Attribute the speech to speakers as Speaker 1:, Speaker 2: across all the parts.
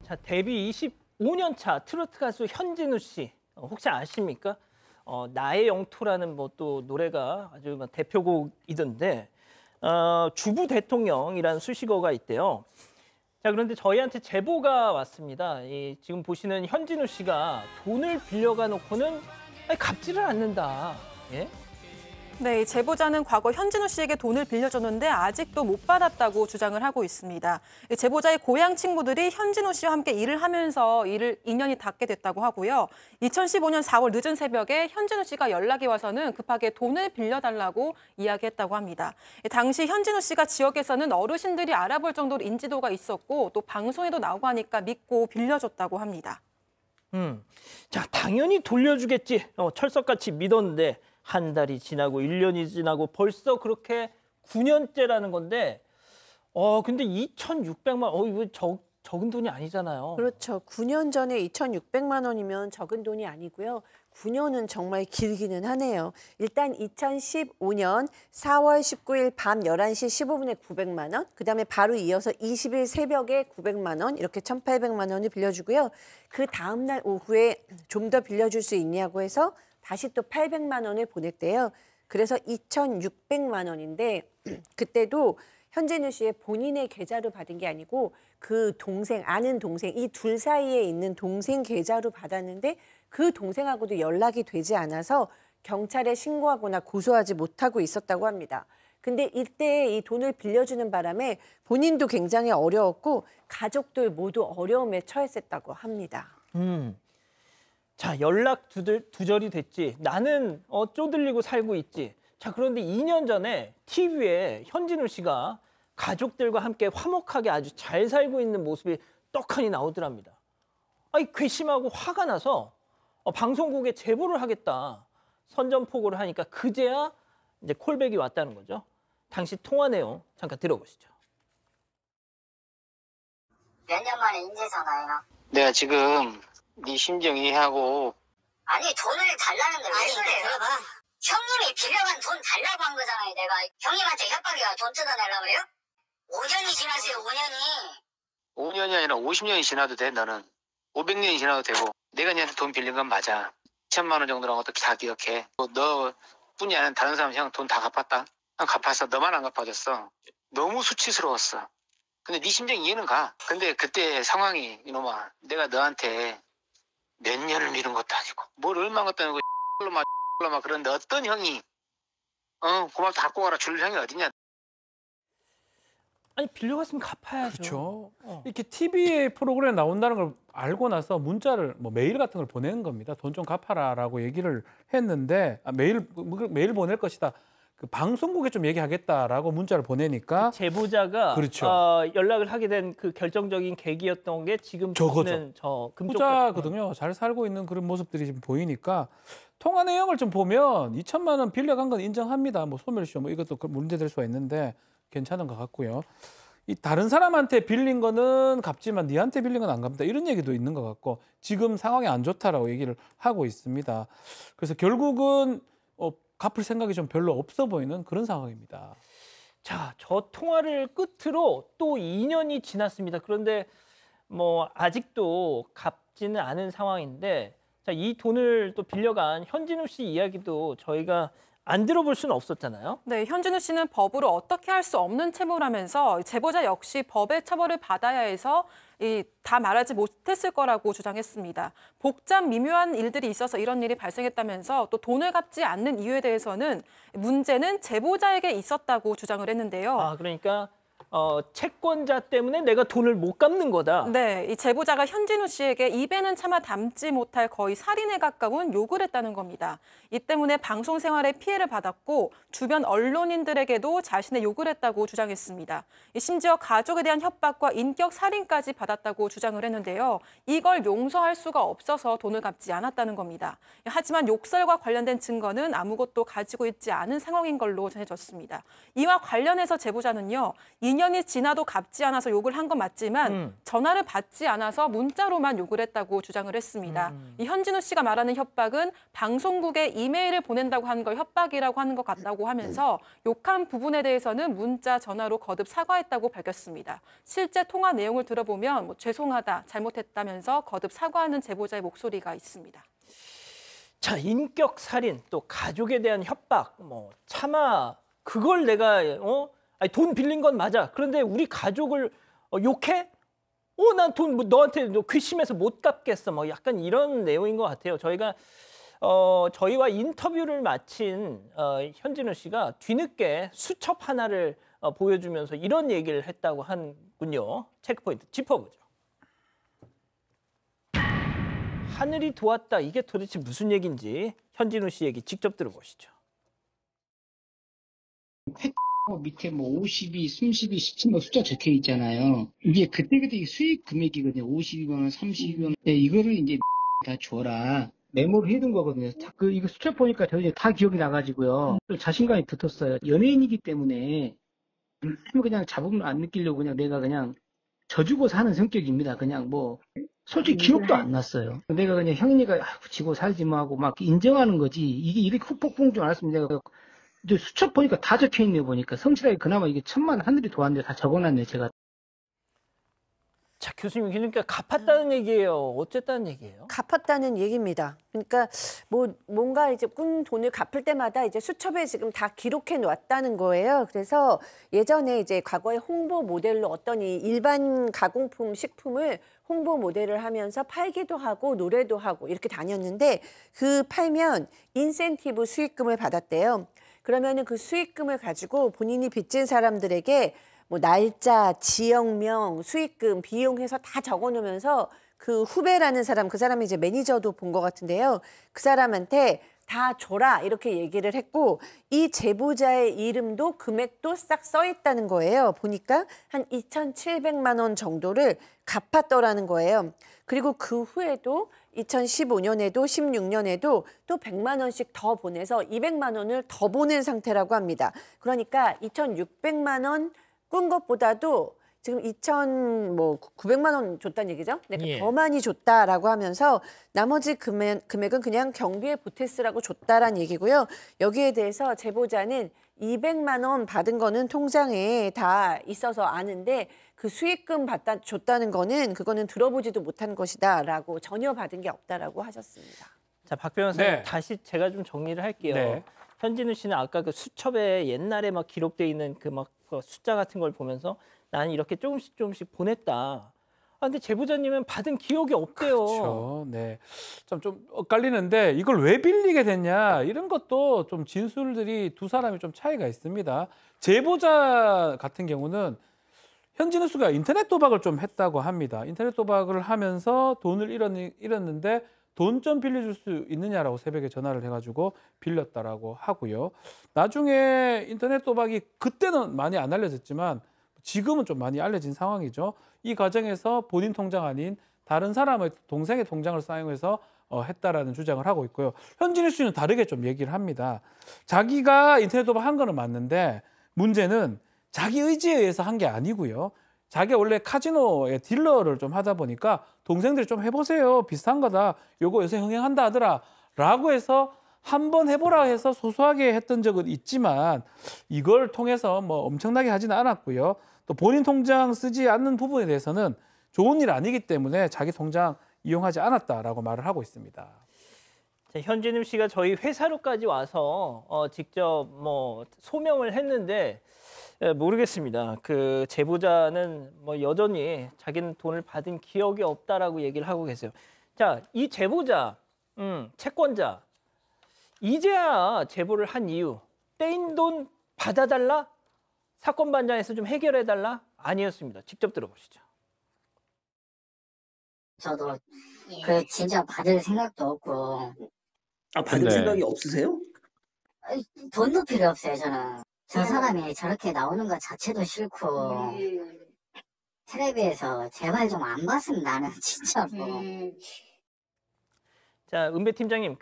Speaker 1: 자, 데뷔 25년 차 트로트 가수 현진우 씨 혹시 아십니까? 나의 영토라는 뭐 또 노래가 아주 대표곡이던데 주부 대통령이라는 수식어가 있대요. 자, 그런데 저희한테 제보가 왔습니다. 지금 보시는 현진우 씨가 돈을 빌려가 놓고는 갚지를 않는다. 예?
Speaker 2: 네, 이 제보자는 과거 현진우 씨에게 돈을 빌려줬는데 아직도 못 받았다고 주장을 하고 있습니다. 이 제보자의 고향 친구들이 현진우 씨와 함께 일을 하면서 인연이 닿게 됐다고 하고요. 2015년 4월 늦은 새벽에 현진우 씨가 연락이 와서는 급하게 돈을 빌려달라고 이야기했다고 합니다. 당시 현진우 씨가 지역에서는 어르신들이 알아볼 정도로 인지도가 있었고 또 방송에도 나오고 하니까 믿고 빌려줬다고 합니다.
Speaker 1: 자, 당연히 돌려주겠지. 철석같이 믿었는데 한 달이 지나고 1년이 지나고 벌써 그렇게 9년째라는 건데 근데 2,600만 이거 적은 돈이 아니잖아요.
Speaker 3: 그렇죠. 9년 전에 2,600만 원이면 적은 돈이 아니고요. 9년은 정말 길기는 하네요. 일단 2015년 4월 19일 밤 11시 15분에 900만 원, 그다음에 바로 이어서 20일 새벽에 900만 원, 이렇게 1,800만 원을 빌려주고요. 그 다음 날 오후에 좀 더 빌려줄 수 있냐고 해서 다시 또 800만 원을 보냈대요. 그래서 2,600만 원인데 그때도 현진우 씨의 본인의 계좌로 받은 게 아니고 그 동생, 아는 동생, 이 둘 사이에 있는 동생 계좌로 받았는데 그 동생하고도 연락이 되지 않아서 경찰에 신고하거나 고소하지 못하고 있었다고 합니다. 근데 이때 이 돈을 빌려주는 바람에 본인도 굉장히 어려웠고 가족들 모두 어려움에 처했었다고 합니다.
Speaker 1: 자, 연락 두절이 됐지. 나는 쪼들리고 살고 있지. 자, 그런데 2년 전에 TV에 현진우 씨가 가족들과 함께 화목하게 아주 잘 살고 있는 모습이 떡하니 나오더랍니다. 괘씸하고 화가 나서 방송국에 제보를 하겠다. 선전포고를 하니까 그제야 이제 콜백이 왔다는 거죠. 당시 통화 내용 잠깐 들어보시죠.
Speaker 4: 몇 년 만에 인제 전화해요?
Speaker 5: 내가 지금 네 심정 이해하고.
Speaker 4: 아니 돈을 달라는 걸 왜 그래요? 들어봐. 형님이 빌려간 돈 달라고 한 거잖아요. 내가 형님한테 협박이야. 돈 뜯어내려고 그래요? 5년이 지났어요. 5년이.
Speaker 5: 5년이 아니라 50년이 지나도 돼. 너는 500년이 지나도 되고. 내가 니한테 돈 빌린 건 맞아. 2,000만 원 정도라는 것도 다 기억해. 너뿐이 아니라 다른 사람 형 돈 다 갚았다. 갚았어. 너만 안 갚아줬어. 너무 수치스러웠어. 근데 네 심정 이해는 가. 근데 그때 상황이 이놈아, 내가 너한테 몇 년을 미룬 것도 아니고 뭘 얼마나 것도 아니고 막 그런데 어떤 형이 고맙다 갖고 가라 줄 형이 어딨냐.
Speaker 1: 아니, 빌려갔으면 갚아야죠.
Speaker 6: 그렇죠. 이렇게 TV 프로그램에 나온다는 걸 알고 나서 문자를 메일 같은 걸 보내는 겁니다. 돈 좀 갚아라라고 얘기를 했는데 메일 보낼 것이다. 그 방송국에 좀 얘기하겠다라고 문자를 보내니까
Speaker 1: 그 제보자가
Speaker 6: 그렇죠.
Speaker 1: 연락을 하게 된 그 결정적인 계기였던 게 지금
Speaker 6: 저거죠.
Speaker 1: 저 금쪽
Speaker 6: 부자거든요. 잘 살고 있는 그런 모습들이 지금 보이니까 통화 내용을 좀 보면 2,000만 원 빌려간 건 인정합니다. 소멸시효 이것도 문제될 수가 있는데 괜찮은 것 같고요. 이 다른 사람한테 빌린 거는 갚지만 니한테 빌린 건 안 갚는다. 이런 얘기도 있는 것 같고 지금 상황이 안 좋다라고 얘기를 하고 있습니다. 그래서 결국은 갚을 생각이 좀 별로 없어 보이는 그런 상황입니다.
Speaker 1: 자, 저 통화를 끝으로 또 2년이 지났습니다. 그런데 아직도 갚지는 않은 상황인데, 자, 이 돈을 또 빌려간 현진우 씨 이야기도 저희가 안 들어볼 수는 없었잖아요.
Speaker 2: 네, 현진우 씨는 법으로 어떻게 할 수 없는 채무라면서 제보자 역시 법의 처벌을 받아야 해서 다 말하지 못했을 거라고 주장했습니다. 복잡 미묘한 일들이 있어서 이런 일이 발생했다면서 또 돈을 갚지 않는 이유에 대해서는 문제는 제보자에게 있었다고 주장을 했는데요.
Speaker 1: 그러니까 채권자 때문에 내가 돈을 못 갚는 거다.
Speaker 2: 네, 이 제보자가 현진우 씨에게 입에는 차마 담지 못할 거의 살인에 가까운 욕을 했다는 겁니다. 이 때문에 방송 생활에 피해를 받았고 주변 언론인들에게도 자신의 욕을 했다고 주장했습니다. 심지어 가족에 대한 협박과 인격 살인까지 받았다고 주장을 했는데요. 이걸 용서할 수가 없어서 돈을 갚지 않았다는 겁니다. 하지만 욕설과 관련된 증거는 아무것도 가지고 있지 않은 상황인 걸로 전해졌습니다. 이와 관련해서 제보자는요, 2년 2년이 지나도 갚지 않아서 욕을 한 건 맞지만 전화를 받지 않아서 문자로만 욕을 했다고 주장을 했습니다. 이 현진우 씨가 말하는 협박은 방송국에 이메일을 보낸다고 하는 걸 협박이라고 하는 것 같다고 하면서 욕한 부분에 대해서는 문자, 전화로 거듭 사과했다고 밝혔습니다. 실제 통화 내용을 들어보면 뭐 죄송하다, 잘못했다면서 거듭 사과하는 제보자의 목소리가 있습니다.
Speaker 1: 자, 인격 살인, 또 가족에 대한 협박, 뭐 차마 그걸 내가 아니, 돈 빌린 건 맞아. 그런데 우리 가족을 욕해? 난 돈 너한테 괘씸해서 못 갚겠어. 뭐 약간 이런 내용인 것 같아요. 저희와 인터뷰를 마친 현진우 씨가 뒤늦게 수첩 하나를 보여주면서 이런 얘기를 했다고 하군요. 체크포인트 짚어보죠. 하늘이 도왔다. 이게 도대체 무슨 얘기인지 현진우 씨 얘기 직접 들어보시죠.
Speaker 7: 밑에 뭐 52, 32, 17뭐 숫자 적혀 있잖아요. 이게 그때그때 수익 금액이거든요. 52만 원, 32만 원. 네, 이거를 이제 다 줘라. 메모를 해둔 거거든요. 이거 숫자 보니까 저 이제 다 기억이 나가지고요. 자신감이 붙었어요. 연예인이기 때문에 그냥 잡음을 안 느끼려고 그냥 내가 그냥 져주고 사는 성격입니다. 그냥 뭐 솔직히 기억도 안 났어요. 내가 그냥 형님이가 지고 살지 뭐 하고 막 인정하는 거지. 이게 이렇게 훅폭풍 줄 알았으면 내가 수첩 보니까 다 적혀 있네요. 보니까 성실하게 그나마 이게 1000만 하늘이 도왔는데 다 적어놨네요. 제가.
Speaker 1: 자, 교수님, 그러니까 갚았다는 얘기예요. 어쨌다는 얘기예요?
Speaker 3: 갚았다는 얘기입니다. 그러니까 뭔가 이제 꾼 돈을 갚을 때마다 이제 수첩에 지금 다 기록해 놨다는 거예요. 그래서 예전에 이제 과거에 홍보 모델로 어떤 이 일반 가공품 식품을 홍보 모델을 하면서 팔기도 하고 노래도 하고 이렇게 다녔는데 그 팔면 인센티브 수익금을 받았대요. 그러면은 그 수익금을 가지고 본인이 빚진 사람들에게 뭐 날짜, 지역명, 수익금, 비용 해서 다 적어놓으면서 그 후배라는 사람, 그 사람이 이제 매니저도 본 것 같은데요. 그 사람한테 다 줘라 이렇게 얘기를 했고 이 제보자의 이름도 금액도 싹 써 있다는 거예요. 보니까 한 2,700만 원 정도를 갚았더라는 거예요. 그리고 그 후에도 2015년에도 16년에도 또 100만 원씩 더 보내서 200만 원을 더 보낸 상태라고 합니다. 그러니까 2,600만 원 꾼 것보다도 지금 900만 원 줬다는 얘기죠. 네, 더 많이 줬다라고 하면서 나머지 금액은 그냥 경비에 보태쓰라고 줬다라는 얘기고요. 여기에 대해서 제보자는 200만 원 받은 거는 통장에 다 있어서 아는데 그 수익금 줬다는 거는 그거는 들어보지도 못한 것이다라고 전혀 받은 게 없다라고 하셨습니다.
Speaker 1: 자, 박 변호사님,
Speaker 6: 네.
Speaker 1: 다시 제가 좀 정리를 할게요.
Speaker 6: 네.
Speaker 1: 현진우 씨는 아까 그 수첩에 옛날에 막 기록돼 있는 그 숫자 같은 걸 보면서 나는 이렇게 조금씩 보냈다. 근데 제보자님은 받은 기억이 없대요.
Speaker 6: 그렇죠. 네. 좀 엇갈리는데 이걸 왜 빌리게 됐냐 이런 것도 좀 진술들이 두 사람이 좀 차이가 있습니다. 제보자 같은 경우는 현진우 씨가 인터넷 도박을 좀 했다고 합니다. 인터넷 도박을 하면서 돈을 잃었는데 돈 좀 빌려줄 수 있느냐라고 새벽에 전화를 해가지고 빌렸다라고 하고요. 나중에 인터넷 도박이 그때는 많이 안 알려졌지만 지금은 좀 많이 알려진 상황이죠. 이 과정에서 본인 통장 아닌 다른 사람의 동생의 통장을 사용해서 했다라는 주장을 하고 있고요. 현진우 씨는 다르게 좀 얘기를 합니다. 자기가 인터넷 도박 한 거는 맞는데 문제는 자기 의지에 의해서 한 게 아니고요. 자기가 원래 카지노의 딜러를 좀 하다 보니까 동생들이 좀 해보세요. 비슷한 거다. 요거 요새 흥행한다 하더라. 라고 해서 한번 해보라 해서 소소하게 했던 적은 있지만 이걸 통해서 뭐 엄청나게 하지는 않았고요. 또 본인 통장 쓰지 않는 부분에 대해서는 좋은 일 아니기 때문에 자기 통장 이용하지 않았다라고 말을 하고 있습니다.
Speaker 1: 자, 현진우 씨가 저희 회사로까지 와서 직접 뭐 소명을 했는데 모르겠습니다. 그 제보자는 뭐 여전히 자기는 돈을 받은 기억이 없다라고 얘기를 하고 계세요. 자, 이 제보자, 채권자, 이제야 제보를 한 이유, 떼인 돈 받아달라? 사건 반장에서 좀 해결해달라? 아니었습니다. 직접 들어보시죠.
Speaker 4: 저도 진짜 받을 생각도 없고.
Speaker 8: 받을 생각이 없으세요?
Speaker 4: 돈도 필요 없어요, 저는. 저 사람이 저렇게 나오는 것 자체도 싫고. 텔레비에서 제발 좀 안 봤으면 나는 진짜로.
Speaker 1: 자, 은배 팀장님,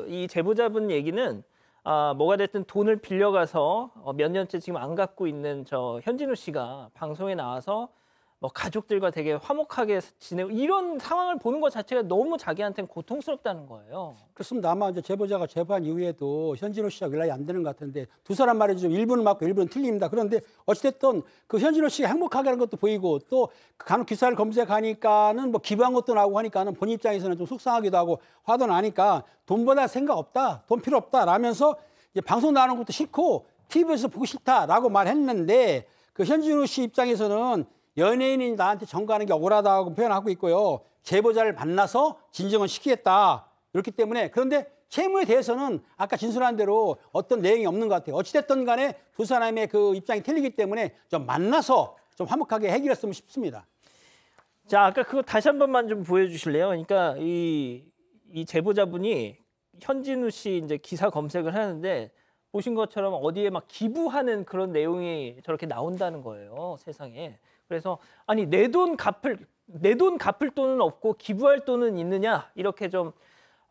Speaker 1: 이 제보자분 얘기는 뭐가 됐든 돈을 빌려가서 몇 년째 지금 안 갚고 있는 저 현진우 씨가 방송에 나와서 뭐 가족들과 되게 화목하게 지내고 이런 상황을 보는 것 자체가 너무 자기한테는 고통스럽다는 거예요.
Speaker 9: 그렇습니다. 아마 이제 제보자가 제보한 이후에도 현진우 씨와 연락이 안 되는 것 같은데 두 사람 말이 좀 일부는 맞고 일부는 틀립니다. 그런데 어찌됐든 그 현진우 씨가 행복하게 하는 것도 보이고 또 간혹 기사를 검색하니까는 뭐 기부한 것도 나오고 하니까는 본 입장에서는 좀 속상하기도 하고 화도 나니까 돈보다 생각 없다, 돈 필요 없다 라면서 이제 방송 나가는 것도 싫고 TV에서 보고 싫다라고 말했는데 그 현진우 씨 입장에서는 연예인이 나한테 전가하는 게 억울하다고 표현하고 있고요. 제보자를 만나서 진정을 시키겠다. 이렇기 때문에 그런데 채무에 대해서는 아까 진술한 대로 어떤 내용이 없는 것 같아요. 어찌됐든 간에 두 사람의 그 입장이 틀리기 때문에 좀 만나서 좀 화목하게 해결했으면 싶습니다.
Speaker 1: 자, 아까 그거 다시 한 번만 좀 보여주실래요? 그러니까 이 제보자분이 현진우 씨 이제 기사 검색을 하는데 보신 것처럼 어디에 막 기부하는 그런 내용이 저렇게 나온다는 거예요, 세상에. 그래서 아니 내 돈 갚을 돈은 없고 기부할 돈은 있느냐 이렇게 좀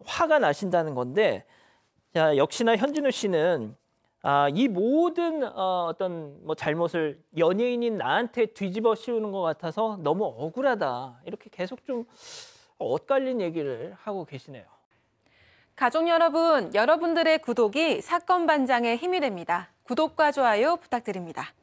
Speaker 1: 화가 나신다는 건데 자 역시나 현진우 씨는 이 모든 어떤 뭐 잘못을 연예인인 나한테 뒤집어 씌우는 것 같아서 너무 억울하다 이렇게 계속 좀 엇갈린 얘기를 하고 계시네요.
Speaker 2: 가족 여러분, 여러분들의 구독이 사건 반장의 힘이 됩니다. 구독과 좋아요 부탁드립니다.